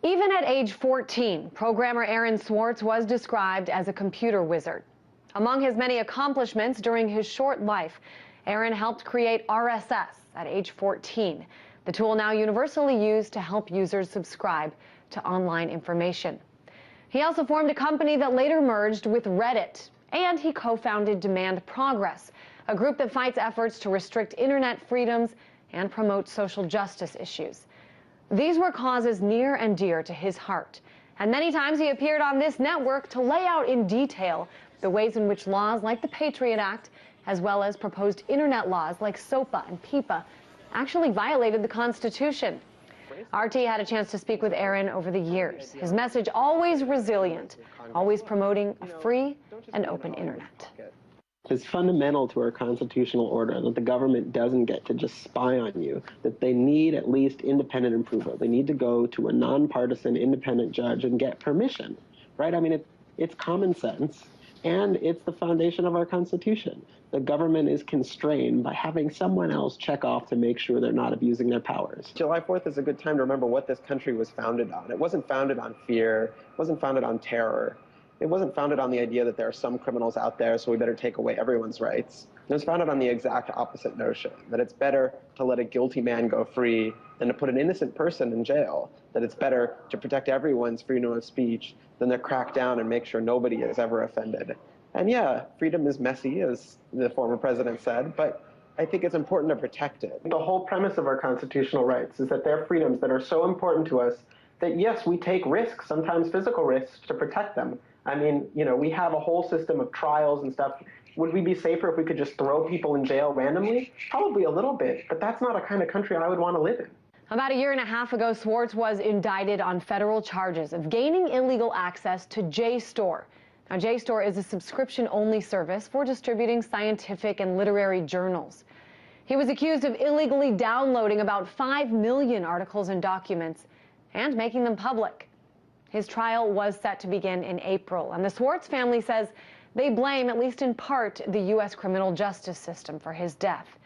Even at age 14, programmer Aaron Swartz was described as a computer wizard. Among his many accomplishments during his short life, Aaron helped create RSS at age 14, the tool now universally used to help users subscribe to online information. He also formed a company that later merged with Reddit, and he co-founded Demand Progress, a group that fights efforts to restrict internet freedoms and promote social justice issues. These were causes near and dear to his heart, and many times he appeared on this network to lay out in detail the ways in which laws like the Patriot Act, as well as proposed internet laws like SOPA and PIPA, actually violated the Constitution. RT had a chance to speak with Aaron over the years. His message always resilient, always promoting a free and open internet. It's fundamental to our constitutional order that the government doesn't get to just spy on you, that they need at least independent approval. They need to go to a nonpartisan independent judge and get permission, right? I mean, it's common sense, and it's the foundation of our Constitution. The government is constrained by having someone else check off to make sure they're not abusing their powers. July 4th is a good time to remember what this country was founded on. It wasn't founded on fear. It wasn't founded on terror. It wasn't founded on the idea that there are some criminals out there, so we better take away everyone's rights. It was founded on the exact opposite notion, that it's better to let a guilty man go free than to put an innocent person in jail, that it's better to protect everyone's freedom of speech than to crack down and make sure nobody is ever offended. And yeah, freedom is messy, as the former president said, but I think it's important to protect it. The whole premise of our constitutional rights is that they're freedoms that are so important to us that, yes, we take risks, sometimes physical risks, to protect them. I mean, you know, we have a whole system of trials and stuff. Would we be safer if we could just throw people in jail randomly? Probably a little bit, but that's not a kind of country I would want to live in. About a year and a half ago, Swartz was indicted on federal charges of gaining illegal access to JSTOR. Now, JSTOR is a subscription-only service for distributing scientific and literary journals. He was accused of illegally downloading about 5 million articles and documents and making them public. His trial was set to begin in April, and the Swartz family says they blame, at least in part, the U.S. criminal justice system for his death.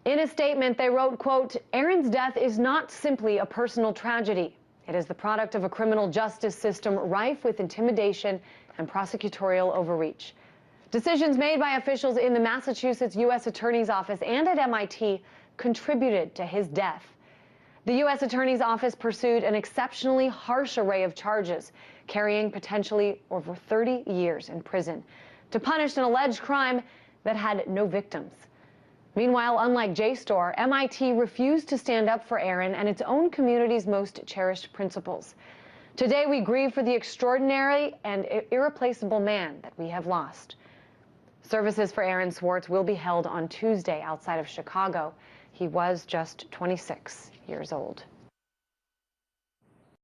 In a statement, they wrote, quote, "Aaron's death is not simply a personal tragedy. It is the product of a criminal justice system rife with intimidation and prosecutorial overreach. Decisions made by officials in the Massachusetts U.S. Attorney's Office and at MIT contributed to his death." The U.S. Attorney's Office pursued an exceptionally harsh array of charges, carrying potentially over 30 years in prison, to punish an alleged crime that had no victims. Meanwhile, unlike JSTOR, MIT refused to stand up for Aaron and its own community's most cherished principles. Today, we grieve for the extraordinary and irreplaceable man that we have lost. Services for Aaron Swartz will be held on Tuesday outside of Chicago. He was just 26 years old.